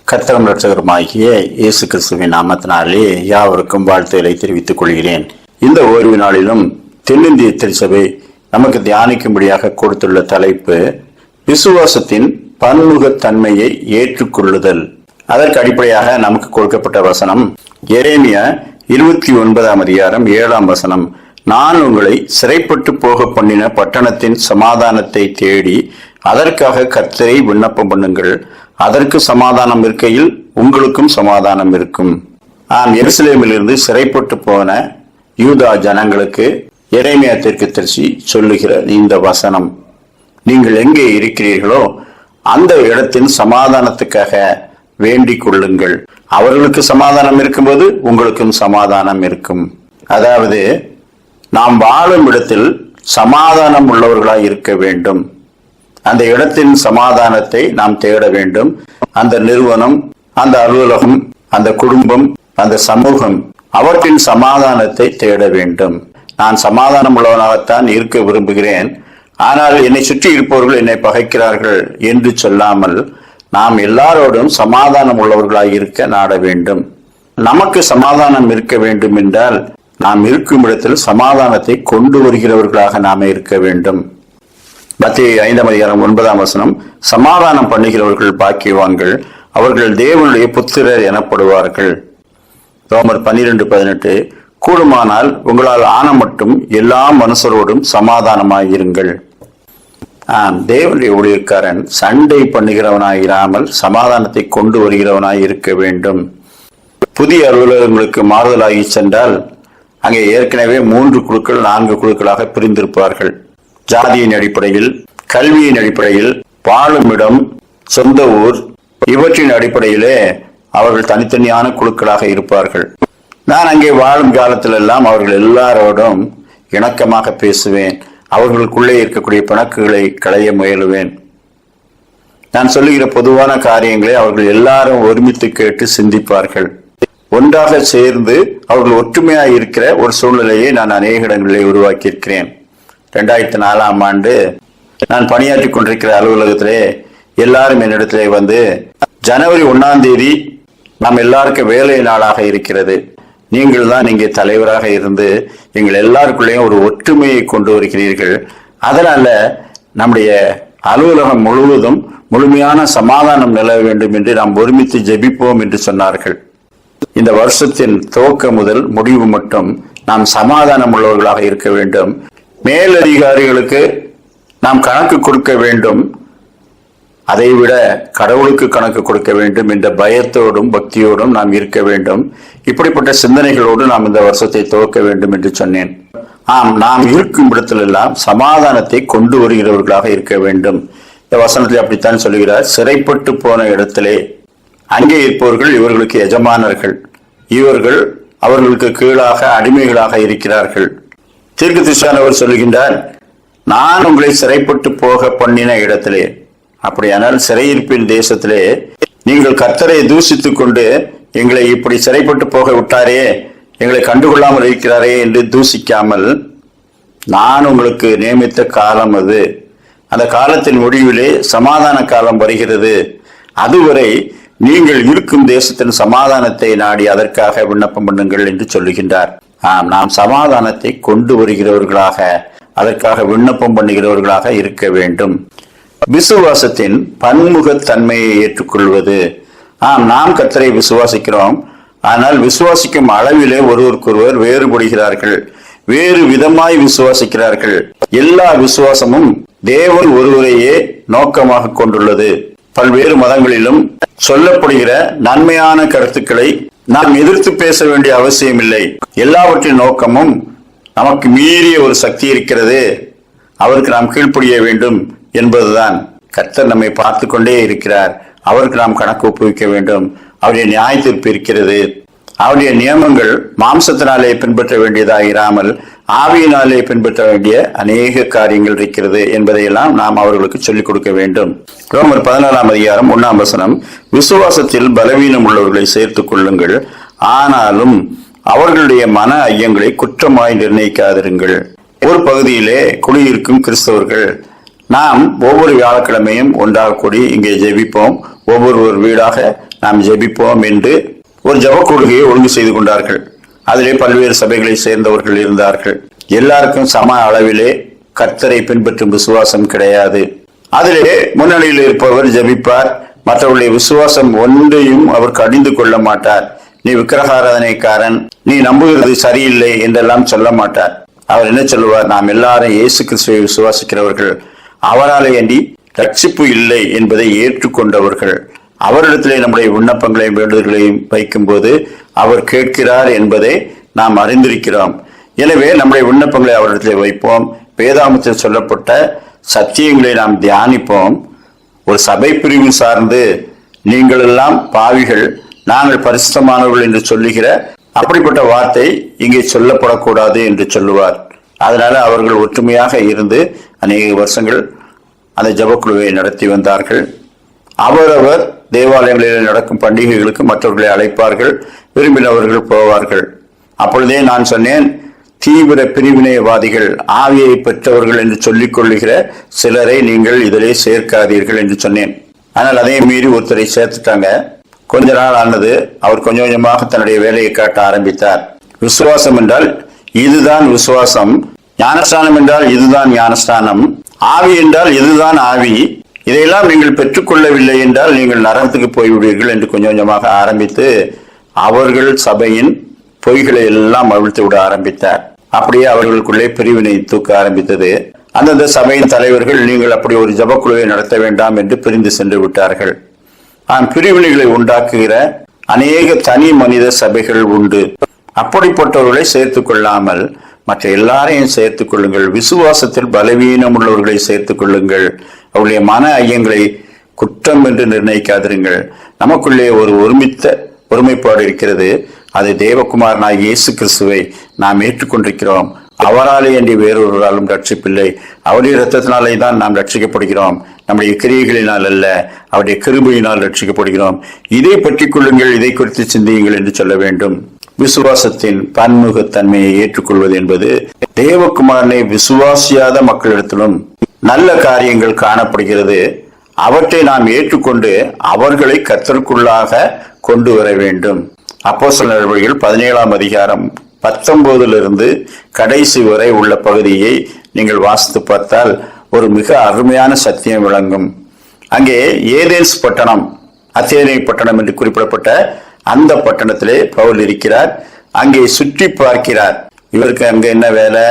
கர்த்தரும் இரட்சகருமாகிய இயேசு கிறிஸ்துவின் நாமத்தினாலே யாவருக்கும் வாழ்த்துக்களை தெரிவித்துக் கொள்கிறேன். இந்த ஓய்வு நாளிலும் தென்னிந்திய திருச்சபை நமக்கு தியானிக்கும்படியாக கொடுத்துள்ள தலைப்பு விசுவாசத்தின் பன்முகத்தன்மையை ஏற்றுக்கொள்ளுதல். அதற்கு அடிப்படையாக நமக்கு கொடுக்கப்பட்ட வசனம் எரேமியா 29:7 நான் உங்களை சிறைப்பட்டு போக பண்ணின பட்டணத்தின் சமாதானத்தை தேடி அதற்காக கர்த்தரை விண்ணப்பம் பண்ணுங்கள், அதற்கு சமாதானம் இருக்கையில் உங்களுக்கும் சமாதானம் இருக்கும். எருசலேமிலிருந்து சிறைப்பட்டு போன யூதா ஜனங்களுக்கு எரேமியா தீர்க்கதரிசி சொல்லுகிற இந்த வசனம், நீங்கள் எங்கே இருக்கிறீர்களோ அந்த இடத்தின் சமாதானத்துக்காக வேண்டிக் கொள்ளுங்கள். அவர்களுக்கு சமாதானம் இருக்கும்போது உங்களுக்கும் சமாதானம் இருக்கும். அதாவது நாம் வாழும் இடத்தில் சமாதானம் உள்ளவர்களாய் இருக்க வேண்டும். அந்த இடத்தின் சமாதானத்தை நாம் தேட வேண்டும். அந்த நிறுவனம், அந்த அலுவலகம், அந்த குடும்பம், அந்த சமூகம், அவற்றின் சமாதானத்தை தேட வேண்டும். நான் சமாதானம் உள்ளவனாகத்தான் இருக்க விரும்புகிறேன், ஆனால் என்னை சுற்றி இருப்பவர்கள் என்னை பகைக்கிறார்கள் என்று சொல்லாமல் நாம் எல்லாரோடும் சமாதானம் உள்ளவர்களாய் இருக்க நாட வேண்டும். நமக்கு சமாதானம் இருக்க வேண்டும் என்றால் நாம் இருக்கும் இடத்தில் சமாதானத்தை கொண்டு வருகிறவர்களாக நாம இருக்க வேண்டும். மத்தேயு 5:9 சமாதானம் பண்ணுகிறவர்கள் பாக்கியவான்கள், அவர்கள் தேவனுடைய புத்திரர் எனப்படுவார்கள். ரோமர் 12:18 கூடுமானால் உங்களால் ஆன மட்டும் எல்லா மனுஷரோடும் சமாதானமாயிருங்கள். தேவனுடைய ஊழியக்காரன் சண்டை பண்ணுகிறவனாயிராமல் சமாதானத்தை கொண்டு வருகிறவனாய் இருக்க வேண்டும். புதிய அலுவலகங்களுக்கு மாறுதலாகி சென்றால் அங்கே ஏற்கனவே 3 குழுக்கள் 4 குழுக்களாக பிரிந்திருப்பார்கள். ஜாதியின் அடிப்படையில், கல்வியின் அடிப்படையில், வாழும் இடம், சொந்த ஊர், இவற்றின் அடிப்படையிலே அவர்கள் தனித்தனியான குழுக்களாக இருப்பார்கள். நான் அங்கே வாழும் காலத்திலெல்லாம் அவர்கள் எல்லாரோடும் இணக்கமாக பேசுவேன். அவர்களுக்குள்ளே இருக்கக்கூடிய பிணக்குகளை களைய முயலுவேன். நான் சொல்லுகிற பொதுவான காரியங்களை அவர்கள் எல்லாரும் ஒருமித்து கேட்டு சிந்திப்பார்கள். ஒன்றாக சேர்ந்து அவர்கள் ஒற்றுமையாக இருக்கிற ஒரு சூழ்நிலையை நான் அநேக இடங்களிலே உருவாக்கி இருக்கிறேன். 2004 நான் பணியாற்றி கொண்டிருக்கிற அலுவலகத்திலே எல்லாரும் என்னிடத்திலே வந்து, ஜனவரி 1 நாம் எல்லாருக்கும் வேலை நாளாக இருக்கிறது, நீங்கள் தான் இங்கே தலைவராக இருந்து எங்கள் எல்லாருக்குள்ளேயும் ஒரு ஒற்றுமையை கொண்டு வருகிறீர்கள், அதனால நம்முடைய அலுவலகம் முழுவதும் முழுமையான சமாதானம் நிலவ வேண்டும் என்று நாம் ஒருமித்து ஜெபிப்போம் என்று சொன்னார்கள். இந்த வருஷத்தின் துவக்கம் முதல் முடிவு மட்டும் நாம் சமாதானம் உள்ளவர்களாக இருக்க வேண்டும். மேலதிகாரிகளுக்கு நாம் கணக்கு கொடுக்க வேண்டும், அதைவிட கடவுளுக்கு கணக்கு கொடுக்க வேண்டும் என்ற பயத்தோடும் பக்தியோடும் நாம் இருக்க வேண்டும். இப்படிப்பட்ட சிந்தனைகளோடு நாம் இந்த வருஷத்தை துவக்க வேண்டும் என்று சொன்னேன். நாம் இருக்கும் இடத்திலெல்லாம் சமாதானத்தை கொண்டு வருகிறவர்களாக இருக்க வேண்டும். இந்த வசனத்தில் அப்படித்தான் சொல்லுகிறார், சிறைப்பட்டு போன இடத்திலே அங்கே இருப்பவர்கள் இவர்களுக்கு எஜமானர்கள், இவர்கள் அவர்களுக்கு கீழாக அடிமைகளாக இருக்கிறார்கள். தீர்க்கதரிசியானவர் சொல்லுகின்றார், நான் உங்களை சிறைப்பட்டு போக பண்ணின இடத்திலே, அப்படியானால் சிறையிருப்பின் தேசத்திலே நீங்கள் கர்த்தரை தூசித்துக் கொண்டு எங்களை இப்படி சிறைப்பட்டு போக விட்டாரே, எங்களை கண்டுகொள்ளாமல் இருக்கிறாரே என்று தூசிக்காமல், நான் உங்களுக்கு நியமித்த காலம் அது, அந்த காலத்தின் முடிவிலே சமாதான காலம் வருகிறது, அதுவரை நீங்கள் இருக்கும் தேசத்தின் சமாதானத்தை நாடி அதற்காக விண்ணப்பம் பண்ணுங்கள் என்று சொல்லுகின்றார். நாம் சமாதானத்தை கொண்டு வருகிறவர்களாக, அதற்காக விண்ணப்பம் பண்ணுகிறவர்களாக இருக்க வேண்டும். விசுவாசத்தின் பன்முகத்தன்மையை ஏற்றுக்கொள்வது. நாம் கர்த்தரை விசுவாசிக்கிறோம், ஆனால் விசுவாசிக்கும் அளவிலே ஒருவருக்கொருவர் வேறுபடுகிறார்கள், வேறு விதமாய் விசுவாசிக்கிறார்கள். எல்லா விசுவாசமும் தேவன் ஒருவரையே நோக்கமாக கொண்டுள்ளது. பல்வேறு மதங்களிலும் சொல்லப்படுகிற நன்மையான கருத்துக்களை நாம் எதிர்த்து பேச வேண்டிய அவசியம் இல்லை. எல்லாவற்றின் நோக்கமும் நமக்கு மீறிய ஒரு சக்தி இருக்கிறது, அவருக்கு நாம் கீழ்ப்படிய வேண்டும் என்பதுதான். கர்த்தர் நம்மை பார்த்து கொண்டே இருக்கிறார், அவருக்கு நாம் கணக்கு ஒப்புவிக்க வேண்டும். அவருடைய நியாய தீர்ப்பு இருக்கிறது. அவருடைய நியமங்கள் மாம்சத்தினாலே பின்பற்ற வேண்டியதாக இராமல் ஆவியினாலே பின்பற்ற வேண்டிய அநேக காரியங்கள் இருக்கிறது என்பதையெல்லாம் நாம் அவர்களுக்கு சொல்லிக் கொடுக்க வேண்டும். ரோமர் 14:1 விசுவாசத்தில் பலவீனம் உள்ளவர்களை சேர்த்துக் கொள்ளுங்கள், ஆனாலும் அவர்களுடைய மன ஐயங்களை குற்றமாய் நிர்ணயிக்காதிருங்கள். ஒரு பகுதியிலே குடியிருக்கும் கிறிஸ்தவர்கள் நாம் ஒவ்வொரு வியாழக்கிழமையும் ஒன்றாக கூடி இங்கே ஜெபிப்போம். ஒவ்வொரு வீடாக நாம் ஜெபிப்போம் என்று ஒரு ஜெப கொள்கையை ஒழுங்கு செய்து கொண்டார்கள். அதிலே பல்வேறு சபைகளை சேர்ந்தவர்கள் இருந்தார்கள். எல்லாருக்கும் சம அளவிலே கர்த்தரை பின்பற்றும் விசுவாசம் கிடையாது. அதிலே முன்னணியில் இருப்பவர் ஜெபிப்பார், மற்றவர்களுடைய விசுவாசம் ஒன்றையும் அவர் கடிந்து கொள்ள மாட்டார். நீ விக்கிரகாராதனைக்காரன், நீ நம்புகிறது சரியில்லை என்றெல்லாம் சொல்ல மாட்டார். அவர் என்ன சொல்லுவார்? நாம் எல்லாரும் இயேசு கிறிஸ்துவை விசுவாசிக்கிறவர்கள், அவராலே அன்றி ரட்சிப்பு இல்லை என்பதை ஏற்றுக்கொண்டவர்கள். அவரிடத்திலே நம்முடைய விண்ணப்பங்களையும் வேண்டுதல்களையும் வைக்கும் போது அவர் கேட்கிறார் என்பதை நாம் அறிந்திருக்கிறோம். எனவே நம்முடைய விண்ணப்பங்களை அவரிடத்திலே வைப்போம். வேதாகமத்தில் சொல்லப்பட்ட சத்தியங்களை நாம் தியானிப்போம். ஒரு சபை பிரிவு சார்ந்து நீங்கள் எல்லாம் பாவிகள், நாங்கள் பரிசுத்தமானவர்கள் என்று சொல்லுகிற அப்படிப்பட்ட வார்த்தை இங்கே சொல்லப்படக்கூடாது என்று சொல்லுவார். அதனால அவர்கள் ஒற்றுமையாக இருந்து அநேக வருஷங்கள் அந்த ஜெபக்குழுவை நடத்தி வந்தார்கள். அவரவர் தேவாலயங்களில் நடக்கும் பண்டிகைகளுக்கு மற்றவர்களை அழைப்பார்கள், விரும்பினவர்கள் போவார்கள். அப்பொழுதே நான் சொன்னேன், தீவிர பிரிவினைவாதிகள், ஆவியை பெற்றவர்கள் என்று சொல்லிக் கொள்ளுகிற சிலரை நீங்கள் இதிலே சேர்க்காதீர்கள் என்று சொன்னேன். ஆனால் அதே மீறி ஒருத்தரை சேர்த்துட்டாங்க. கொஞ்ச நாள் ஆனது, அவர் கொஞ்சம் கொஞ்சமாக தன்னுடைய வேலையை காட்ட ஆரம்பித்தார். விசுவாசம் என்றால் இதுதான் விசுவாசம், ஞானஸ்தானம் என்றால் இதுதான் ஞானஸ்தானம், ஆவி என்றால் இதுதான் ஆவி, இதையெல்லாம் நீங்கள் பெற்றுக்கொள்ளவில்லை என்றால் நீங்கள் நரகத்துக்கு போய்விடுவீர்கள் என்று கொஞ்சம் கொஞ்சமாக ஆரம்பித்து அவர்கள் சபையின் பொய்களை எல்லாம் அவிழ்த்து விட ஆரம்பித்தார். அப்படியே அவர்களுக்குள்ளே பிரிவினை தூக்க ஆரம்பித்தது. அந்தந்த சபையின் தலைவர்கள் நீங்கள் அப்படி ஒரு ஜெபக்குழுவை நடத்த வேண்டாம் என்று பிரிந்து சென்று விட்டார்கள். பிரிவினைகளை உண்டாக்குகிற அநேக தனி மனித சபைகள் உண்டு. அப்படிப்பட்டவர்களை சேர்த்துக் கொள்ளாமல் மற்ற எல்லாரையும் சேர்த்துக் கொள்ளுங்கள். விசுவாசத்தில் பலவீனம் உள்ளவர்களை சேர்த்துக் கொள்ளுங்கள். அவருடைய மன ஐயங்களை குற்றம் என்று நிர்ணயிக்காதிருங்கள். நமக்குள்ளே ஒரு ஒருமைப்பாடு இருக்கிறது. அது தேவகுமாரனாகிய இயேசு கிறிஸ்துவை நாம் ஏற்றுக்கொண்டிருக்கிறோம். அவராலே அன்றி வேறொருவராலும் ரட்சிப்பில்லை. அவருடைய இரத்தத்தினாலே தான் நாம் ரட்சிக்கப்படுகிறோம். நம்முடைய கிரியைகளினால் அல்ல, அவருடைய கிருபையினால் ரட்சிக்கப்படுகிறோம். இதை பற்றிக் கொள்ளுங்கள், இதை குறித்து சிந்தியுங்கள் என்று சொல்ல வேண்டும். விசுவாசத்தின் பன்முகத்தன்மையை ஏற்றுக்கொள்வது என்பது தேவகுமாரனை விசுவாசியாத மக்களிடத்திலும் நல்ல காரியங்கள் காணப்படுகிறது. அவற்றை நாம் ஏற்றுக்கொண்டு அவர்களை கர்த்தருக்குள்ளாக கொண்டு வர வேண்டும். அப்போஸ்தலர் நடவடிக்கைகள் 17ஆம் அதிகாரம் 19 கடைசி வரை உள்ள பகுதியை நீங்கள் வாசித்து பார்த்தால் ஒரு மிக அருமையான சத்தியம் விளங்கும். அங்கே ஏதேன்ஸ் பட்டணம், அத்தேனை பட்டணம் என்று குறிப்பிடப்பட்ட அந்த பட்டணத்திலே பவுல் இருக்கிறார். அங்கே சுற்றி பார்க்கிறார். இவருக்கு அங்க என்ன வேலை?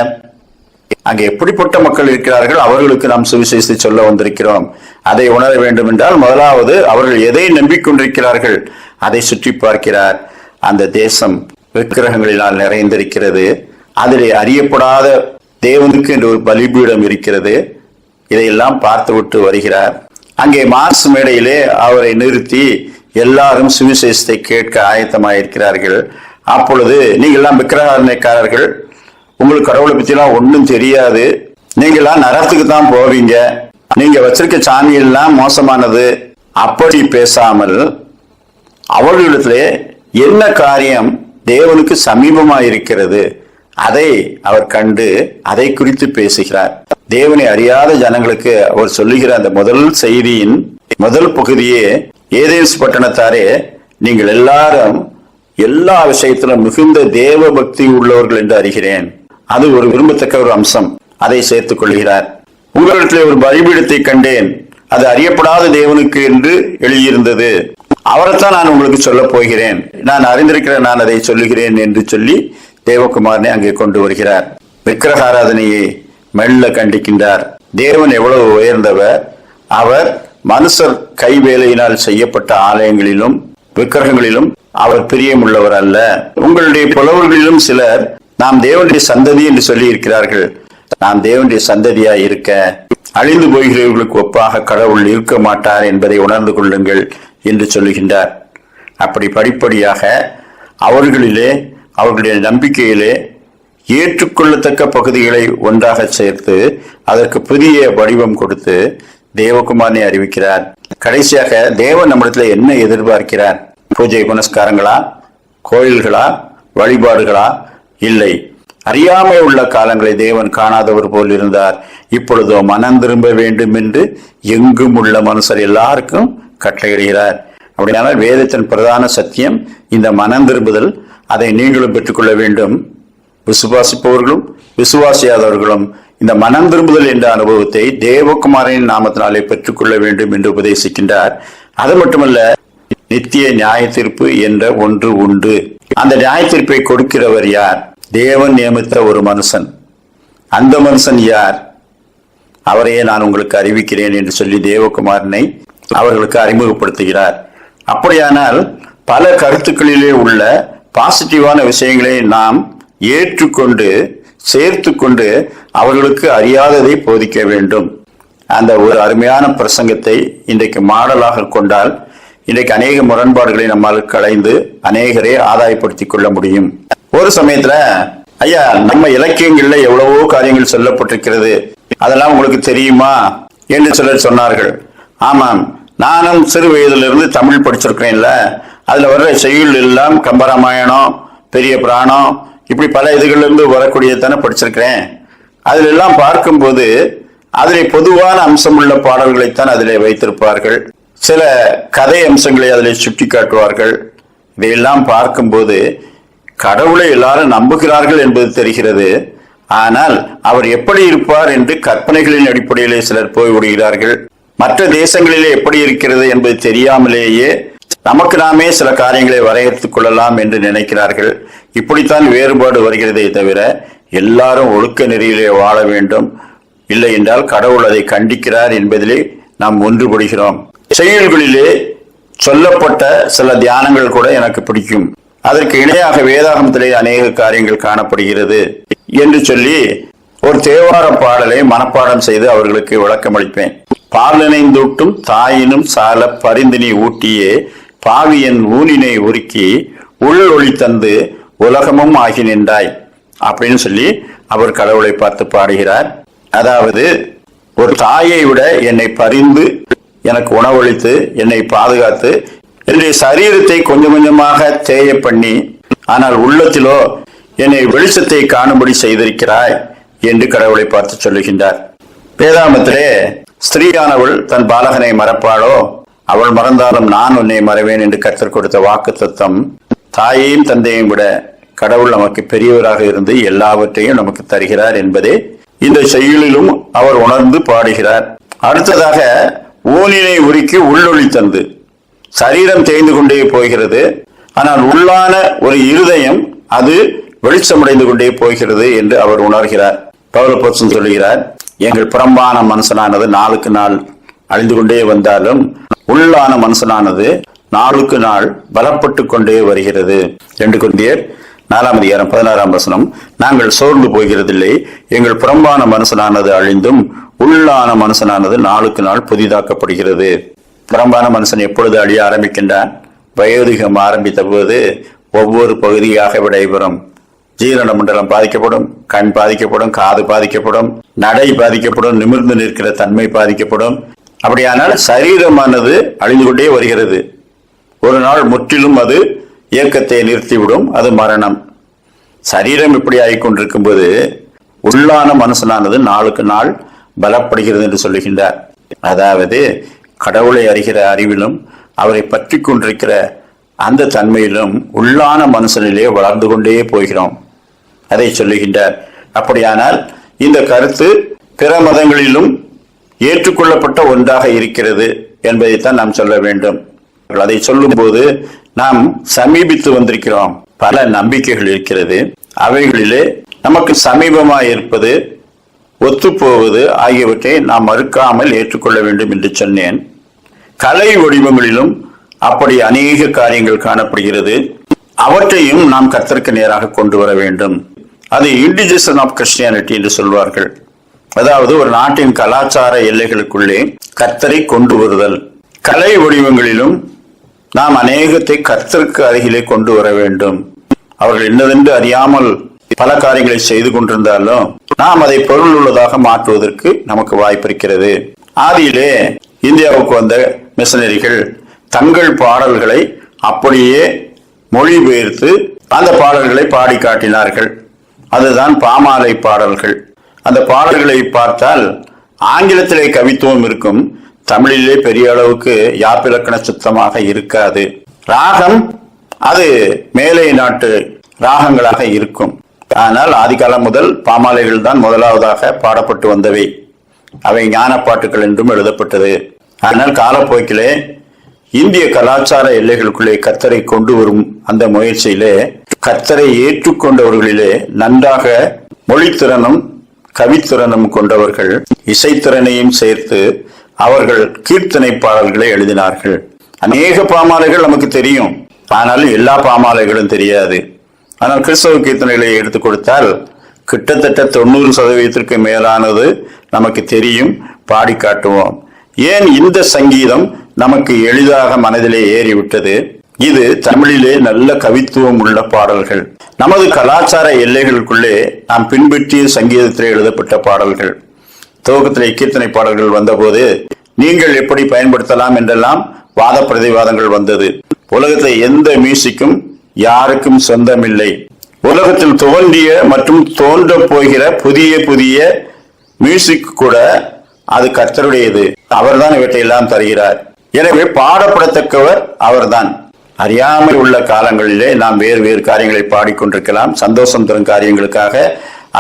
அங்கே எப்படிப்பட்ட மக்கள் இருக்கிறார்கள், அவர்களுக்கு நாம் சுவிசேஷத்தை சொல்ல வந்திருக்கிறோம். அதை உணர வேண்டும் என்றால் முதலாவது அவர்கள் எதை நம்பிக்கொண்டிருக்கிறார்கள் அதை சுற்றி பார்க்கிறார். அந்த தேசம் விக்கிரகங்களினால் நிறைந்திருக்கிறது. அதிலே அறியப்படாத தேவனுக்கு என்று ஒரு பலிபீடம் இருக்கிறது. இதையெல்லாம் பார்த்துவிட்டு வருகிறார். அங்கே மார்ஸ் மேடையிலே அவரை நிறுத்தி எல்லாரும் சுவிசேஷத்தை கேட்க ஆயத்தமாயிருக்கிறார்கள். அப்பொழுது நீங்கள்லாம் விக்கிரகாரணைக்காரர்கள், உங்களுக்கு கடவுளை பற்றிலாம் ஒன்றும் தெரியாது, நீங்களாம் நரகத்துக்கு தான் போவீங்க, நீங்க வச்சிருக்க சாமி எல்லாம் மோசமானது, அப்படி பேசாமல் அவர்களிடத்திலே என்ன காரியம் தேவனுக்கு சமீபமாயிருக்கிறது அதை அவர் கண்டு அதை குறித்து பேசுகிறார். தேவனை அறியாத ஜனங்களுக்கு அவர் சொல்லுகிற அந்த முதல் செய்தியின் முதல் பகுதியே, ஏதேன்ஸ் பட்டணத்தாரே, நீங்கள் எல்லாரும் எல்லா விஷயத்திலும் மிகுந்த தேவ பக்தி உள்ளவர்கள் என்று அறிகிறேன். அது ஒரு விரும்பத்தக்க ஒரு அம்சம். அதை சேர்த்துக் கொள்கிறார். உங்களிடத்திலே ஒரு பலிபீடத்தை கண்டேன், அது அறியப்படாத தேவனுக்கு என்று எழுதியிருந்தது, அவரைத்தான் நான் உங்களுக்கு சொல்ல போகிறேன், நான் அறிந்திருக்கிறேன், நான் அதை சொல்லுகிறேன் என்று சொல்லி தேவகுமாரனை அங்கே கொண்டு வருகிறார். விக்கிரகாராதனையை மெல்ல கண்டிக்கின்றார். தேவன் எவ்வளவு உயர்ந்தவர்! அவர் மனுஷர் கைவேலையினால் செய்யப்பட்ட ஆலயங்களிலும் விக்கிரகங்களிலும் அவர் பிரியமுள்ளவர் அல்ல. உங்களுடைய புலவர்களிலும் சிலர் நாம் தேவனுடைய சந்ததி என்று சொல்லி இருக்கிறார்கள். நாம் தேவனுடைய அவருடைய இருக்க அழிந்து போகிறவர்களுக்கு ஒப்பாக கடவுள் இருக்க மாட்டார் என்பதை உணர்ந்து கொள்ளுங்கள் என்று சொல்லுகின்றார். அப்படி படிப்படியாக அவர்களிலே, அவர்களுடைய நம்பிக்கையிலே ஏற்றுக்கொள்ளத்தக்க பகுதிகளை ஒன்றாக சேர்த்து அதற்கு புதிய வடிவம் கொடுத்து தேவகுமாரனை அறிவிக்கிறார். கடைசியாக தேவன் நம்மிடத்தில் என்ன எதிர்பார்க்கிறார்? பூஜை புனஸ்காரங்களா, கோயில்களா, வழிபாடுகளா? இல்லை. அறியாமை உள்ள காலங்களை தேவன் காணாதவர் போல் இருந்தார். இப்பொழுதோ மனம் திரும்ப வேண்டும் என்று எங்கும் உள்ள மனுஷர் எல்லாருக்கும் கட்டளையிடுகிறார். அப்படியானால் வேதத்தின் பிரதான சத்தியம் இந்த மனம் திரும்புதல். அதை நீங்களும் பெற்றுக்கொள்ள வேண்டும். விசுவாசிப்பவர்களும் விசுவாசியாதவர்களும் இந்த மனம் திரும்புதல் என்ற அனுபவத்தை தேவகுமாரின் நாமத்தினாலே பெற்றுக்கொள்ள வேண்டும் என்று உபதேசிக்கின்றார். அது மட்டுமல்ல, நித்திய நியாய தீர்ப்பு என்ற ஒன்று உண்டு. அந்த நியாய தீர்ப்பை கொடுக்கிறவர் யார்? தேவன் நியமித்த ஒரு மனுஷன். அந்த மனுஷன் யார்? அவரையே நான் உங்களுக்கு அறிவிக்கிறேன் என்று சொல்லி தேவகுமாரனை அவர்களுக்கு அறிமுகப்படுத்துகிறார். அப்படியானால் பல கருத்துக்களிலே உள்ள பாசிட்டிவான விஷயங்களை நாம் ஏற்றுக்கொண்டு சேர்த்து கொண்டு அவர்களுக்கு அறியாததை போதிக்க வேண்டும். அந்த ஒரு அருமையான பிரசங்கத்தை இன்றைக்கு மாடலாக கொண்டால் இன்றைக்கு அநேக முரண்பாடுகளை நம்மால் களைந்து அநேகரை ஆதாயப்படுத்திக் கொள்ள முடியும். ஒரு சமயத்துல, ஐயா, நம்ம இலக்கியங்கள்ல எவ்வளவோ காரியங்கள் சொல்லப்பட்டிருக்கிறது, அதெல்லாம் உங்களுக்கு தெரியுமா என்று சிலர் சொன்னார்கள். ஆமாம், நானும் சிறு வயதிலிருந்து தமிழ் படிச்சிருக்கிறேன்ல, அதுல வர்ற செய்யுள் எல்லாம் கம்பராமாயணம், பெரிய புராணம், இப்படி பல இதுகளிலிருந்து வரக்கூடியதானே படிச்சிருக்கிறேன். அதுல எல்லாம் பார்க்கும்போது அதிலே பொதுவான அம்சம் உள்ள பாடல்களைத்தான் அதிலே வைத்திருப்பார்கள். சில கதை அம்சங்களை அதிலே சுட்டி காட்டுவார்கள். இதையெல்லாம் பார்க்கும்போது கடவுளை எல்லாரும் நம்புகிறார்கள் என்பது தெரிகிறது. ஆனால் அவர் எப்படி இருப்பார் என்று கற்பனைகளின் அடிப்படையிலே சிலர் போய் விடுகிறார்கள். மற்ற தேசங்களிலே எப்படி இருக்கிறது என்பது தெரியாமலேயே நமக்கு நாமே சில காரியங்களை வரையறுத்துக் கொள்ளலாம் என்று நினைக்கிறார்கள். இப்படித்தான் வேறுபாடு வருகிறதே தவிர எல்லாரும் ஒழுக்க நெறியிலே வாழ வேண்டும், இல்லை என்றால் கடவுள் அதை கண்டிக்கிறார் என்பதிலே நாம் ஒன்றுபடுகிறோம். செய்யுள்களிலே சொல்லப்பட்ட சில தியானங்கள் கூட எனக்கு பிடிக்கும். அதற்கு இணையாக வேதாகமத்திலே அநேக காரியங்கள் காணப்படுகிறது என்று சொல்லி ஒரு தேவார பாடலை மனப்பாடம் செய்து அவர்களுக்கு விளக்கம் அளிப்பேன். பாலனைந்தூட்டும் தாயினும் சால பரிந்தினி ஊட்டியே பாவியன் ஊனினை உருக்கி உள் ஒளி தந்து உலகமும் ஆகி நின்றாய் அப்படின்னு சொல்லி அவர் கடவுளை பார்த்து பாடுகிறார். அதாவது, ஒரு தாயை விட என்னை பரிந்து எனக்கு உணவளித்து என்னை பாதுகாத்து என்னுடைய சரீரத்தை கொஞ்சம் கொஞ்சமாக தேய பண்ணி, ஆனால் உள்ளத்திலோ என்னை வெளிச்சத்தை காணும்படி செய்திருக்கிறாய் என்று கடவுளை பார்த்து சொல்லுகின்றார். வேதாகமத்திலே ஸ்திரீயானவள் தன் பாலகனை மறப்பாளோ? அவள் மறந்தாலும் நான் உன்னை மறவேன் என்று கர்த்தர் கொடுத்த வாக்கு தத்தம். தாயையும் தந்தையும் விட கடவுள் நமக்கு பெரியவராக இருந்து எல்லாவற்றையும் நமக்கு தருகிறார் என்பதே இந்த செய்யுளிலும் அவர் உணர்ந்து பாடுகிறார். அடுத்ததாக, ஊனினை உருக்கி உள்ளொளி தந்து. சரீரம் தேய்ந்து கொண்டே போகிறது, ஆனால் உள்ளான ஒரு இருதயம் அது வெளிச்சமடைந்து கொண்டே போகிறது என்று அவர் உணர்கிறார். பவுலப்போஸ்தலன் சொல்லுகிறார், எங்கள் புறம்பான மனுஷனானது நாளுக்கு நாள் அழிந்து கொண்டே வந்தாலும் உள்ளான மனுஷனானது நாளுக்கு நாள் பலப்பட்டு கொண்டே வருகிறது. 2 கொரிந்தியர் 4:16 நாங்கள் சோர்ந்து போகிறதில்லை, எங்கள் புறம்பான மனுஷனானது அழிந்தும் உள்ளான மனுஷனானது நாளுக்கு நாள் புதிதாக்கப்படுகிறது. புறம்பான மனுஷன் எப்பொழுது அழிய ஆரம்பிக்கின்றான்? வயோதிகம் ஆரம்பித்த போது ஒவ்வொரு பகுதியாக விடைபெறும். ஜீரண மண்டலம் பாதிக்கப்படும், கண் பாதிக்கப்படும், காது பாதிக்கப்படும், நடை பாதிக்கப்படும், நிமிர்ந்து நிற்கிற தன்மை பாதிக்கப்படும். அப்படியானால் சரீரமானது அழிந்து கொண்டே வருகிறது. ஒரு நாள் முற்றிலும் அது இயக்கத்தை நிறுத்திவிடும், அது மரணம். சரீரம் இப்படி ஆகிக்கொண்டிருக்கும் போது உள்ளான மனுஷனானது நாளுக்கு நாள் பலப்படுகிறது என்று சொல்லுகின்றார். அதாவது, கடவுளை அறிகிற அறிவிலும் அவரை பற்றி கொண்டிருக்கிற அந்த தன்மையிலும் உள்ளான மனுஷனிலே வளர்ந்து கொண்டே போகிறோம், அதை சொல்லுகின்றார். அப்படியானால் இந்த கருத்து பிற மதங்களிலும் ஏற்றுக்கொள்ளப்பட்ட ஒன்றாக இருக்கிறது என்பதைத்தான் நாம் சொல்ல வேண்டும். அதை சொல்லும் போது நாம் சமீபித்து வந்திருக்கிறோம். பல நம்பிக்கைகள் இருக்கிறது, அவைகளிலே நமக்கு சமீபமாய் இருப்பது, ஒத்துப்போவது ஆகியவற்றை நாம் மறுக்காமல் ஏற்றுக்கொள்ள வேண்டும் என்று சொன்னேன். கலை வடிவங்களிலும் அப்படி அநேக காரியங்கள் காணப்படுகிறது. அவற்றையும் நாம் கர்த்தருக்கு நேராக கொண்டு வர வேண்டும். அது இண்டிஜிசன் ஆஃப் கிறிஸ்டியானிட்டி என்று சொல்வார்கள். அதாவது, ஒரு நாட்டின் கலாச்சார எல்லைகளுக்குள்ளே கர்த்தரை கொண்டு வருதல். கலை வடிவங்களிலும் நாம் அநேகத்தை கர்த்தருக்கு அருகிலே கொண்டு வர வேண்டும். அவர்கள் என்னதென்று அறியாமல் பல காரியங்களை செய்து கொண்டிருந்தாலும் நாம் அதை பொருள் உள்ளதாக மாற்றுவதற்கு நமக்கு வாய்ப்பு இருக்கிறது. ஆதியிலே இந்தியாவுக்கு வந்த மிஷனரிகள் தங்கள் பாடல்களை அப்படியே மொழிபெயர்த்து அந்த பாடல்களை பாடி காட்டினார்கள். அதுதான் பாமாலை பாடல்கள். அந்த பாடல்களை பார்த்தால் ஆங்கிலத்திலே கவித்துவம் இருக்கும், தமிழிலே பெரிய அளவுக்கு யாப்பிலக்கண சுத்தமாக இருக்காது. ராகம் அது மேலை நாட்டு ராகங்களாக இருக்கும். ஆனால் ஆதிகாலம் முதல் பாமாலைகள் தான் முதலாவதாக பாடப்பட்டு வந்தவை. அவை ஞான பாட்டுகள் என்றும் எழுதப்பட்டது. ஆனால் காலப்போக்கிலே இந்திய கலாச்சார எல்லைகளுக்குள்ளே கர்த்தரை கொண்டு வரும் அந்த முயற்சியிலே கர்த்தரை ஏற்றுக்கொண்டவர்களிலே நன்றாக மொழித்திறனும் கவித்திறனும் கொண்டவர்கள் இசைத்திறனையும் சேர்த்து அவர்கள் கீர்த்தனை பாடல்களை எழுதினார்கள். அநேக பாமாலைகள் நமக்கு தெரியும், ஆனால் எல்லா பாமாலைகளும் தெரியாது. ஆனால் கிறிஸ்தவ கீர்த்தனைகளை எடுத்துக் கொடுத்தால் கிட்டத்தட்ட 90% மேலானது நமக்கு தெரியும், பாடி காட்டுவோம். ஏன் இந்த சங்கீதம் நமக்கு எளிதாக மனதிலே ஏறிவிட்டது? இது தமிழிலே நல்ல கவித்துவம் உள்ள பாடல்கள். நமது கலாச்சார எல்லைகளுக்குள்ளே நாம் பின்பற்றிய சங்கீதத்திலே எழுதப்பட்ட பாடல்கள். துவக்கத்திலே கீர்த்தனை பாடல்கள் வந்தபோது நீங்கள் எப்படி பயன்படுத்தலாம் என்றெல்லாம் வாத பிரதிவாதங்கள் வந்தது. உலகத்தில் எந்த மியூசிக்கும் யாருக்கும் சொந்தமில்லை. உலகத்தில் தோன்றிய மற்றும் தோன்ற போகிற புதிய புதிய மியூசிக் கூட அது கர்த்தருடையது. அவர்தான் இவற்றையெல்லாம் தருகிறார். எனவே பாடப்படத்தக்கவர் அவர்தான். அறியாமல் உள்ள காலங்களிலே நாம் வேறு வேறு காரியங்களை பாடிக்கொண்டிருக்கலாம். சந்தோஷம் தரும் காரியங்களுக்காக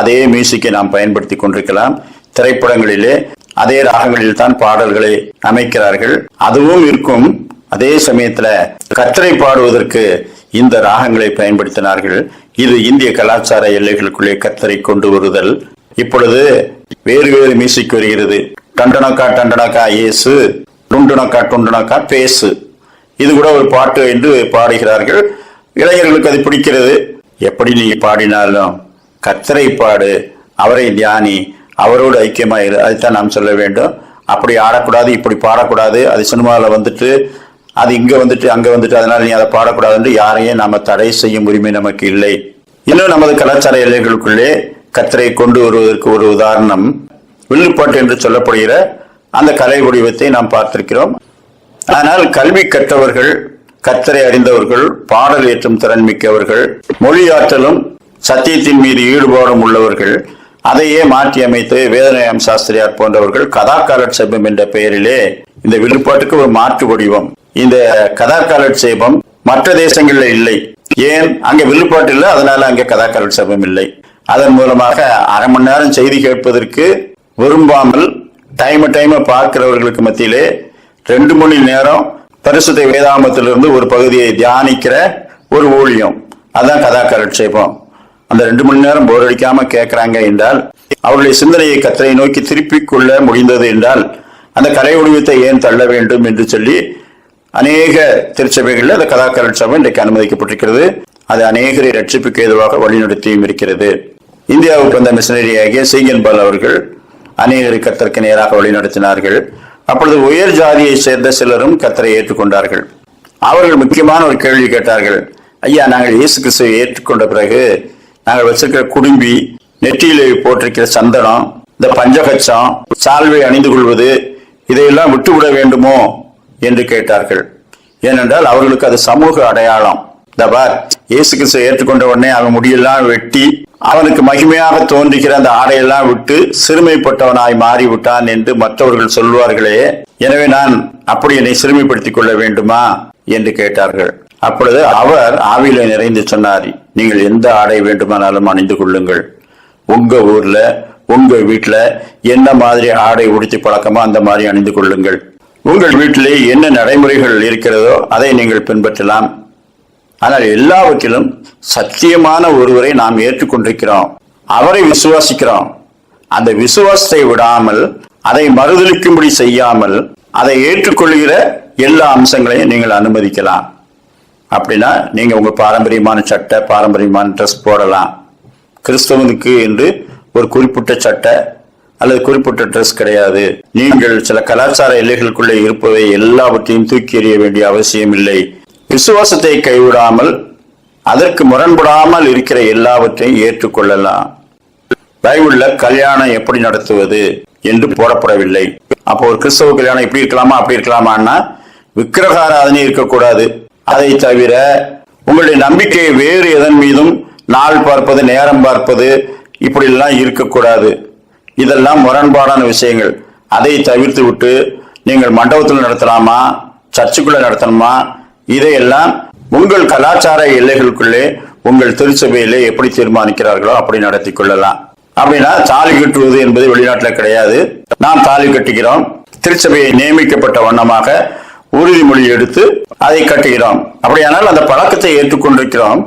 அதே மியூசிக்கை நாம் பயன்படுத்தி கொண்டிருக்கலாம். திரைப்படங்களிலே அதே ராகங்களில் தான் பாடல்களை அமைக்கிறார்கள், அதுவும் இருக்கும். அதே சமயத்துல கர்த்தரை பாடுவதற்கு இந்த ராகங்களை பயன்படுத்தினார்கள். இது இந்திய கலாச்சார எல்லைகளுக்குள்ளே கர்த்தரை கொண்டு வருதல். இப்பொழுது வேறு வேறு மியூசிக் வருகிறது. டண்டனக்கா டண்டனக்கா இயேசு, டுண்டுனக்கா டுண்டுனக்கா பேசு, இது கூட ஒரு பாட்டு என்று பாடுகிறார்கள். இளைஞர்களுக்கு அது பிடிக்கிறது. எப்படி நீ பாடினாலும் கர்த்தரை பாடு, அவரை தியானி, அவரோடு ஐக்கியமாயிரு, அதுதான் நாம் சொல்ல வேண்டும். அப்படி ஆடக்கூடாது, இப்படி பாடக்கூடாது, அது சினிமாவில் வந்துட்டு அது இங்க வந்துட்டு அங்க வந்துட்டு அதனால நீ அதை பாடக்கூடாது என்று யாரையும் நாம தடை செய்யும் உரிமை நமக்கு இல்லை. இன்னும் நமது கலாச்சார எல்லைகளுக்குள்ளே கர்த்தரை கொண்டு வருவதற்கு ஒரு உதாரணம் வில்லுப்பாட்டு என்று சொல்லப்படுகிற அந்த கலை வடிவத்தை நாம் பார்த்திருக்கிறோம். ஆனால் கல்வி கற்றவர்கள், கர்த்தரை அறிந்தவர்கள், பாடல் ஏற்றும் திறன் மிக்கவர்கள், மொழியாற்றலும் சத்தியத்தின் மீது ஈடுபாடும் உள்ளவர்கள் அதையே மாற்றி அமைத்து வேதநாயம் சாஸ்திரியார் போன்றவர்கள் கதாகாலட்சேபம் என்ற பெயரிலே இந்த வில்லுப்பாட்டுக்கு ஒரு மாற்று வடிவம். இந்த கதாகாலட்சேபம் மற்ற தேசங்களில் இல்லை. ஏன்? அங்க வில்லுப்பாட்டு இல்லை, அதனால அங்க கதாகாலட்சேபம் இல்லை. அதன் மூலமாக அரை மணி நேரம் செய்தி கேட்பதற்கு விரும்பாமல் டைம் பார்க்கிறவர்களுக்கு மத்தியிலே 2 மணி நேரம் பரிசுத்த வேதாகமத்திலிருந்து ஒரு பகுதியை தியானிக்கிற ஒரு ஊழியம், அதான் கதாகாலட்சேபம். அந்த 2 மணி நேரம் போர் அடிக்காம கேட்கிறாங்க என்றால், அவருடைய சிந்தனையை கர்த்தரை நோக்கி திருப்பிக் கொள்ள முடிந்தது என்றால், அந்த கலை வடிவத்தை ஏன் தள்ள வேண்டும் என்று சொல்லி அநேக திருச்சபைகளில் அந்த கதாகாலட்சேபம் இன்றைக்கு அனுமதிக்கப்பட்டிருக்கிறது. அது அநேகரை ரட்சிப்புக்கு ஏதுவாக வழிநடத்தியும் இருக்கிறது. இந்தியாவுக்கு வந்த மிஷனரி ஆகிய சீகன்பால் அவர்கள் அநேகரை கர்த்தருக்கு நேராக வழிநடத்தினார்கள். அப்பொழுது உயர் ஜாதியை சேர்ந்த சிலரும் கர்த்தரை ஏற்றுக்கொண்டார்கள். அவர்கள் முக்கியமான ஒரு கேள்வி கேட்டார்கள். ஐயா, நாங்கள் இயேசு கிறிஸ்துவை ஏற்றுக்கொண்ட பிறகு நாங்கள் வச்சிருக்கிற குடும்பி, நெற்றியிலே போட்டிருக்கிற சந்தனம், இந்த பஞ்சகச்சம், சால்வை அணிந்து கொள்வது, இதையெல்லாம் விட்டுவிட வேண்டுமோ என்று கேட்டார்கள். ஏனென்றால் அவர்களுக்கு அது சமூக அடையாளம். இயேசு கிறிஸ்துவை ஏற்றுக்கொண்ட உடனே அவன் முடியெல்லாம் வெட்டி அவனுக்கு மகிமையாக தோன்றுகிற அந்த ஆடையெல்லாம் விட்டு சிறுமைப்பட்டவனாய் மாறிவிட்டான் என்று மற்றவர்கள் சொல்வார்களே, எனவே நான் அப்படி என்னை சிறுமைப்படுத்திக் கொள்ள வேண்டுமா என்று கேட்டார்கள். அப்பொழுது அவர் ஆவியிலே நிறைந்து சொன்னார், நீங்கள் எந்த ஆடை வேண்டுமானாலும் அணிந்து கொள்ளுங்கள். உங்க ஊர்ல உங்க வீட்டுல என்ன மாதிரி ஆடை உடுத்தி பழக்கமோ அந்த மாதிரி அணிந்து கொள்ளுங்கள். உங்கள் வீட்டிலே என்ன நடைமுறைகள் இருக்கிறதோ அதை நீங்கள் பின்பற்றலாம். ஆனால் எல்லாவற்றிலும் சத்தியமான ஒருவரை நாம் ஏற்றுக்கொண்டிருக்கிறோம், அவரை விசுவாசிக்கிறோம். அந்த விசுவாசத்தை விடாமல், அதை மறுதலிக்கும்படி செய்யாமல், அதை ஏற்றுக்கொள்கிற எல்லா அம்சங்களையும் நீங்கள் அனுமதிக்கலாம். அப்படின்னா நீங்க உங்க பாரம்பரியமான சட்டை, பாரம்பரியமான ட்ரெஸ் போடலாம். கிறிஸ்தவனுக்கு என்று ஒரு குறிப்பிட்ட சட்டை அல்லது குறிப்பிட்ட ட்ரெஸ் கிடையாது. நீங்கள் சில கலாச்சார எல்லைகளுக்குள்ளே இருப்பவை எல்லாவற்றையும் தூக்கி எறிய வேண்டிய அவசியம் இல்லை. விசுவாசத்தை கைவிடாமல், அதற்கு முரண்படாமல் இருக்கிற எல்லாவற்றையும் ஏற்றுக்கொள்ளலாம். பைபிள்ல கல்யாணம் எப்படி நடத்துவது என்று போடப்படவில்லை. அப்போ ஒரு கிறிஸ்தவ கல்யாணம் இப்படி இருக்கலாமா அப்படி இருக்கலாமான்னா விக்கிரகாராதனை இருக்கக்கூடாது. அதை தவிர உங்களுடைய நம்பிக்கையை வேறு எதன் மீதும் நாள் பார்ப்பது, நேரம் பார்ப்பது, இப்படி எல்லாம் இருக்கக்கூடாது. இதெல்லாம் முரண்பாடான விஷயங்கள். அதை தவிர்த்து விட்டு நீங்கள் மண்டபத்தில் நடத்தலாமா, சர்ச்சுக்குள்ள நடத்தணுமா, இதையெல்லாம் உங்கள் கலாச்சார எல்லைகளுக்குள்ளே உங்கள் திருச்சபையிலே எப்படி தீர்மானிக்கிறார்களோ அப்படி நடத்தி கொள்ளலாம். அப்படின்னா தாலி கட்டுவது என்பது வெளிநாட்டுல கிடையாது. நாம் தாலி கட்டுகிறோம், திருச்சபையை நியமிக்கப்பட்ட வண்ணமாக உறுதிமொழி எடுத்து அதை கட்டுகிறோம். அப்படியானால் அந்த பழக்கத்தை ஏற்றுக்கொண்டிருக்கிறோம்,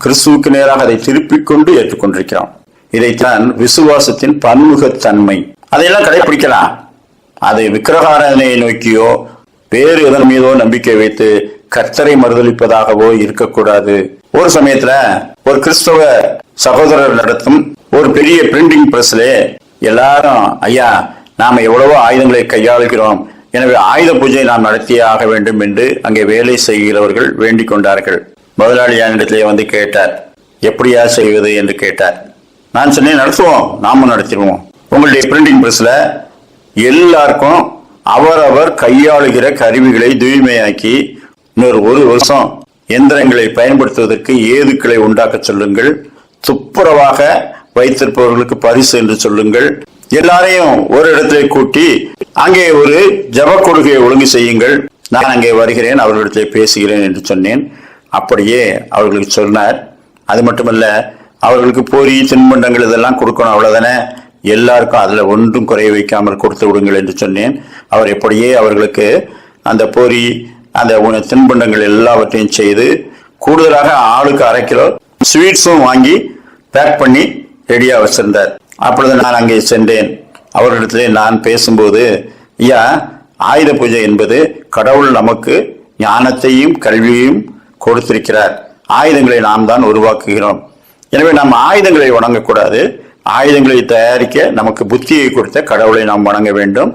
கிறிஸ்துவுக்கு நேராக அதை திருப்பிக் கொண்டு ஏற்றுக்கொண்டிருக்கிறோம். இதைத்தான் விசுவாசத்தின் பன்முகத்தன்மை. அதையெல்லாம் கடைபிடிக்கலாம். அதை விக்கிரகாராதனையை நோக்கியோ வேறு எதன் மீதோ நம்பிக்கை வைத்து கர்த்தரை மறுதளிப்பதாகவோ இருக்கக்கூடாது. ஒரு சமயத்துல ஒரு கிறிஸ்தவ சகோதரர் நடத்தும் ஒரு பெரிய பிரிண்டிங் பிரஸ்ல எல்லாரும், ஐயா நாம எவ்வளவோ ஆயுதங்களை கையாளுகிறோம், எனவே ஆயுத பூஜை நாம் நடத்தியே ஆக வேண்டும் என்று அங்கே வேலை செய்கிறவர்கள் வேண்டிக் கொண்டார்கள். முதலாளியானிடத்திலே வந்து கேட்டார், எப்படியா செய்வது என்று கேட்டார். நான் சொன்னேன், நடத்துவோம், நாமும் நடத்திடுவோம். உங்களுடைய பிரிண்டிங் பிரஸ்ல எல்லாருக்கும் அவரவர் கையாளுகிற கருவிகளை தூய்மையாக்கி இன்னொரு 1 வருஷம் எந்திரங்களை பயன்படுத்துவதற்கு ஏதுக்களை உண்டாக்க சொல்லுங்கள். துப்புரவாக வைத்திருப்பவர்களுக்கு பரிசு என்று சொல்லுங்கள். எல்லாரையும் ஒரு இடத்திலே கூட்டி அங்கே ஒரு ஜப கொடுகையை ஒழுங்கு செய்யுங்கள். நான் அங்கே வருகிறேன், அவர்களிடத்திலே பேசுகிறேன் என்று சொன்னேன். அப்படியே அவர்களுக்கு சொன்னார். அது மட்டுமல்ல, அவர்களுக்கு பொரி தின்பண்டங்கள் இதெல்லாம் கொடுக்கணும், அவ்வளவுதானே, எல்லாருக்கும் அதுல ஒன்றும் குறைய வைக்காமல் கொடுத்து விடுங்கள் என்று சொன்னேன். அவர் எப்படியே அவர்களுக்கு அந்த பொரி அந்த தின்பண்டங்கள் எல்லாவற்றையும் செய்து கூடுதலாக ஆளுக்கு 1/2 கிலோ ஸ்வீட்ஸும் வாங்கி பேக் பண்ணி ரெடியா வச்சிருந்தார். அப்பொழுது நான் அங்கே சென்றேன். அவர்களிடத்திலே நான் பேசும்போது, ஐயா ஆயுத பூஜை என்பது கடவுள் நமக்கு ஞானத்தையும் கல்வியையும் கொடுத்திருக்கிறார், ஆயுதங்களை நாம் தான் உருவாக்குகிறோம், எனவே நாம் ஆயுதங்களை வணங்கக்கூடாது, ஆயுதங்களை தயாரிக்க நமக்கு புத்தியை கொடுத்த கடவுளை நாம் வணங்க வேண்டும்.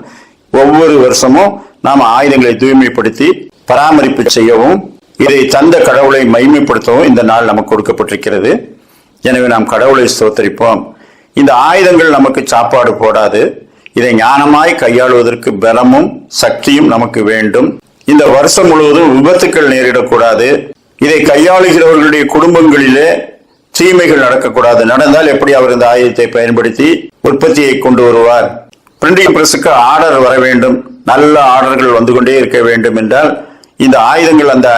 ஒவ்வொரு வருஷமும் நாம் ஆயுதங்களை தூய்மைப்படுத்தி பராமரிப்பு செய்யவும் இதை தந்த கடவுளை மகிமைப்படுத்தவும் இந்த நாள் நமக்கு கொடுக்கப்பட்டிருக்கிறது. எனவே நாம் கடவுளை ஸ்தோத்தரிப்போம். இந்த ஆயுதங்கள் நமக்கு சாப்பாடு போடாது, இதை ஞானமாய் கையாளுவதற்கு பலமும் சக்தியும் நமக்கு வேண்டும். இந்த வருஷம் முழுவதும் விபத்துக்கள் நேரிடக்கூடாது. இதை கையாளுகிறவர்களுடைய குடும்பங்களிலே தீமைகள் நடக்கக்கூடாது. நடந்தால் எப்படி அவர் இந்த ஆயுதத்தை பயன்படுத்தி உற்பத்தியை கொண்டு வருவார்? பிரிண்டிங் பிரஸுக்கு ஆர்டர் வர வேண்டும், நல்ல ஆர்டர்கள் வந்து கொண்டே இருக்க வேண்டும் என்றால் இந்த ஆயுதங்கள் அந்த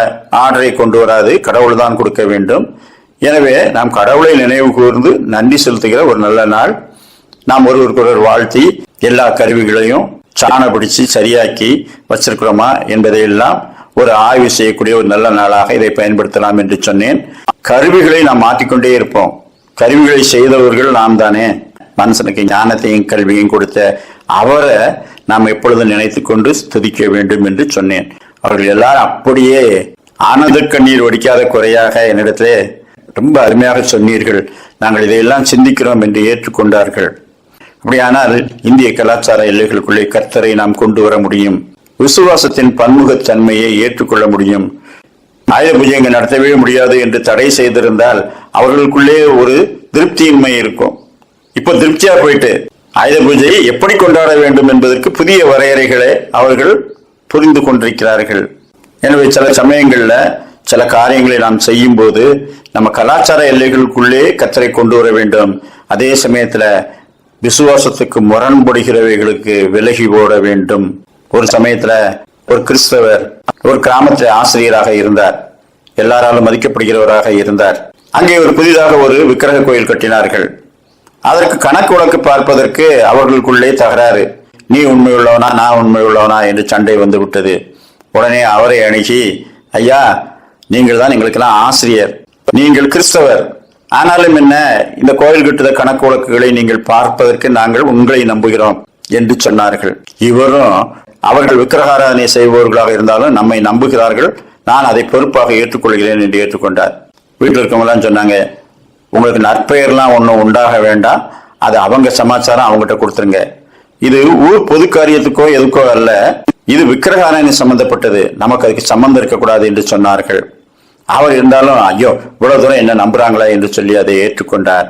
ஆர்டரை கொண்டு வராது, கடவுள் தான் கொடுக்க வேண்டும். எனவே நாம் கடவுளை நினைவு கூர்ந்து நன்றி செலுத்துகிற ஒரு நல்ல நாள். நாம் ஒருவருக்கொருவர் வாழ்த்தி எல்லா கருவிகளையும் சாண பிடிச்சு சரியாக்கி வச்சிருக்கிறோமா என்பதையெல்லாம் ஒரு ஆய்வு செய்யக்கூடிய ஒரு நல்ல நாளாக இதை பயன்படுத்தலாம் என்று சொன்னேன். கருவிகளை நாம் மாற்றிக்கொண்டே இருப்போம். கருவிகளை செய்தவர்கள் நாம் தானே. மனுஷனுக்கு ஞானத்தையும் கல்வியையும் கொடுத்த அவரை நாம் எப்பொழுதும் நினைத்து கொண்டு துதிக்க வேண்டும் என்று சொன்னேன். அவர்கள் எல்லாரும் அப்படியே ஆனந்த கண்ணீர் வடிக்காத குறையாக என்னிடத்திலே ரொம்ப அருமையாக சொன்னீர்கள், நாங்கள் இதையெல்லாம் சிந்திக்கிறோம் என்று ஏற்றுக்கொண்டார்கள். அப்படியானால் இந்திய கலாச்சார எல்லைகளுக்குள்ளே கர்த்தரை நாம் கொண்டு வர முடியும். விசுவாசத்தின் பன்முகத்தன்மையை ஏற்றுக்கொள்ள முடியும். ஆயுத பூஜை இங்கு நடத்தவே முடியாது என்று தடை செய்திருந்தால் அவர்களுக்குள்ளே ஒரு திருப்தியின்மை இருக்கும். இப்போ திருப்தியா போயிட்டு ஆயுத பூஜையை எப்படி கொண்டாட வேண்டும் என்பதற்கு புதிய வரையறைகளை அவர்கள் புரிந்து கொண்டிருக்கிறார்கள். எனவே சில சமயங்கள்ல சில காரியங்களை நாம் செய்யும் போது நம்ம கலாச்சார எல்லைகளுக்குள்ளே கர்த்தரை கொண்டு வர வேண்டும். அதே சமயத்துல விசுவாசத்துக்கு முரண்படுகிறவைகளுக்கு விலகி ஓட வேண்டும். ஒரு சமயத்துல ஒரு கிறிஸ்தவர் ஒரு கிராமத்துல ஆசிரியராக இருந்தார், எல்லாராலும் மதிக்கப்படுகிறவராக இருந்தார். அங்கே ஒரு புதிதாக ஒரு விக்கிரக கோயில் கட்டினார்கள். அதற்கு கணக்கு வழக்கு பார்ப்பதற்கு அவர்களுக்குள்ளே தகராறு. நீ உண்மை உள்ளவனா, நான் உண்மை உள்ளவனா என்று சண்டை வந்து விட்டது. உடனே அவரை அணுகி, ஐயா நீங்கள் தான் எங்களுக்கெல்லாம் ஆசிரியர், நீங்கள் கிறிஸ்தவர், ஆனாலும் என்ன இந்த கோயில் கட்டுத கணக்கு வழக்குகளை நீங்கள் பார்ப்பதற்கு நாங்கள் உங்களை நம்புகிறோம் என்று சொன்னார்கள். இவரும் அவர்கள் விக்கிரகாராதனை செய்பவர்களாக இருந்தாலும் நம்மை நம்புகிறார்கள், நான் அதை பொறுப்பாக ஏற்றுக்கொள்கிறேன் என்று ஏற்றுக்கொண்டார். வீட்டில் இருக்கவங்களாம் சொன்னாங்க, உங்களுக்கு நற்பெயர்லாம் ஒன்றும் உண்டாக வேண்டாம், அது அவங்க சமாச்சாரம், அவங்ககிட்ட கொடுத்துருங்க, இது ஊர் பொது காரியத்துக்கோ எதுக்கோ அல்ல, இது விக்கிரகாராதனை சம்பந்தப்பட்டது, நமக்கு அதுக்கு சம்பந்தம் இருக்கக்கூடாது என்று சொன்னார்கள். அவர் இருந்தாலும் ஐயோ இவ்வளவு தூரம் என்ன நம்புறாங்களா என்று சொல்லி அதை ஏற்றுக்கொண்டார்.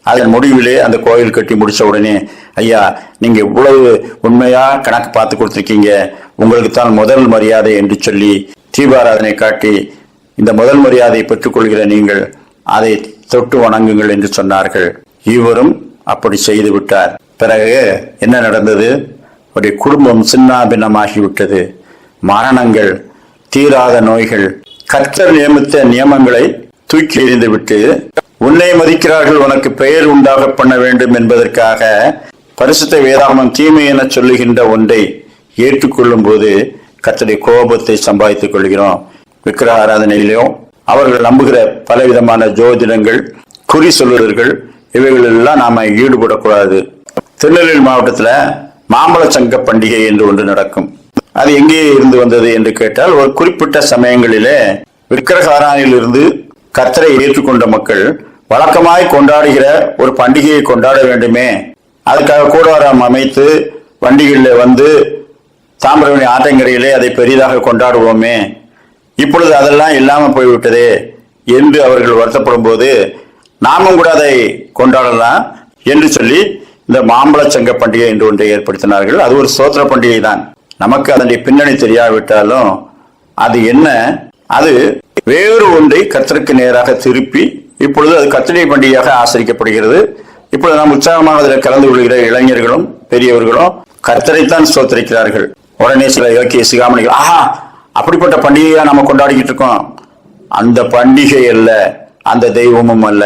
அதன் முடிவிலே அந்த கோயில் கட்டி முடிச்ச உடனே, ஐயா நீங்க இவ்வளவு உண்மையா கணக்கு பார்த்து கொடுத்துருக்கீங்க, உங்களுக்கு தான் முதல் மரியாதை என்று சொல்லி தீபாராதனை காட்டி இந்த முதல் மரியாதையை பெற்றுக்கொள்கிற நீங்கள் அதை தொட்டு வணங்குங்கள் என்று சொன்னார்கள். இவரும் அப்படி செய்து விட்டார். பிறகு என்ன நடந்தது? ஒரு குடும்பம் சின்னாபின்னமாகிவிட்டது. மரணங்கள், தீராத நோய்கள். கர்த்தர் நியமித்த நியமங்களை தூக்கி எறிந்துவிட்டு உன்னை மதிக்கிறார்கள் உனக்கு பெயர் உண்டாக பண்ண வேண்டும் என்பதற்காக பரிசுத்த வேதாகமம் தீமை என சொல்லுகின்ற ஒன்றை ஏற்றுக்கொள்ளும் போது கர்த்தருடைய கோபத்தை சம்பாதித்துக் கொள்கிறோம். விக்கிரக ஆராதனையிலும் அவர்கள் நம்புகிற பலவிதமான ஜோதிடங்கள், குறி சொல்லுறர்கள், இவைகள் எல்லாம் நாம ஈடுபடக்கூடாது. திருநெல்வேலி மாவட்டத்துல மாம்பழ சங்க பண்டிகை என்று ஒன்று நடக்கும். அது எங்கே இருந்து வந்தது என்று கேட்டால், ஒரு குறிப்பிட்ட சமயங்களிலே விக்கிரக ஆராதனையில் இருந்து கர்த்தரை ஏற்றுக்கொண்ட மக்கள் வழக்கமாய் கொண்டாடுகிற ஒரு பண்டிகையை கொண்டாட வேண்டுமே, அதுக்காக கூடாரம் அமைத்து வண்டிகளில் வந்து தாமிரபரணி ஆற்றங்கரையிலே அதை பெரிதாக கொண்டாடுவோமே, இப்பொழுது அதெல்லாம் இல்லாம போய்விட்டதே என்று அவர்கள் வருத்தப்படும் போது நாமும் கூட அதை கொண்டாடலாம் என்று சொல்லி இந்த மாம்பழ சங்க பண்டிகை என்று ஒன்றை ஏற்படுத்தினார்கள். அது ஒரு சோத்திர பண்டிகை தான். நமக்கு அதனுடைய பின்னணி தெரியாவிட்டாலும் அது என்ன, அது வேறு ஒன்றை கர்த்தருக்கு நேராக திருப்பி இப்பொழுது அது கர்த்தருடைய பண்டிகையாக ஆசரிக்கப்படுகிறது. இப்பொழுது நாம் உற்சாகமாக அதில் கலந்து கொள்கிற இளைஞர்களும் பெரியவர்களும் கர்த்தரைத்தான் ஸ்தோத்திரிக்கிறார்கள். உடனே சில இலக்கிய சிகாமணிகள், ஆஹா அப்படிப்பட்ட பண்டிகையா நம்ம கொண்டாடிக்கிட்டு இருக்கோம். அந்த பண்டிகை அல்ல, அந்த தெய்வமும் அல்ல,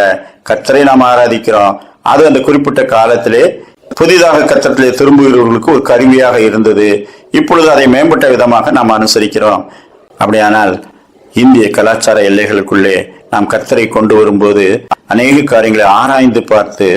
கர்த்தரை நாம் ஆராதிக்கிறோம். அது அந்த குறிப்பிட்ட காலத்திலே புதிதாக கர்த்தரிலே திரும்புகிறவர்களுக்கு ஒரு கருவியாக இருந்தது. இப்பொழுது அதை மேம்பட்ட விதமாக நாம் அனுசரிக்கிறோம். அப்படியானால் இந்திய கலாச்சார எல்லைகளுக்குள்ளே நாம் கர்த்தரை கொண்டு வரும்போது அநேக காரியங்களை ஆராய்ந்து பார்த்து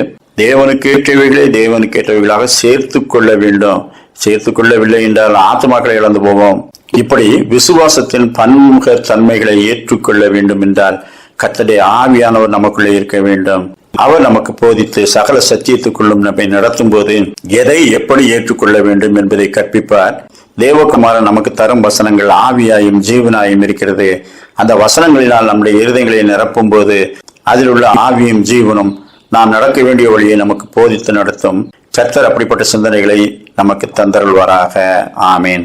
தேவனுக்கு ஏற்றவைகளை தேவனுக்கு ஏற்றவைகளாக சேர்த்து கொள்ள வேண்டும். சேர்த்து கொள்ளவில்லை என்றால் ஆத்மாக்களை இழந்து போவோம். இப்படி விசுவாசத்தின் பன்முக தன்மைகளை ஏற்றுக்கொள்ள வேண்டும் என்றால் கர்த்தருடைய ஆவியானவர் நமக்குள்ளே இருக்க வேண்டும். அவர் நமக்கு போதித்து சகல சத்தியத்துக்குள்ளும் நம்மை நடத்தும் போது எதை எப்படி ஏற்றுக்கொள்ள வேண்டும் என்பதை கற்பிப்பார். தேவகுமாரன் நமக்கு தரும் வசனங்கள் ஆவியாயும் ஜீவனாயும் இருக்கிறது. அந்த வசனங்களினால் நம்முடைய இருதயங்களை நிரப்பும் போது அதில் உள்ள ஆவியும் ஜீவனும் நாம் நடக்க வேண்டிய வழியை நமக்கு போதித்து நடத்தும். கர்த்தர் அப்படிப்பட்ட சிந்தனைகளை நமக்கு தந்தருள்வாராக. ஆமேன்.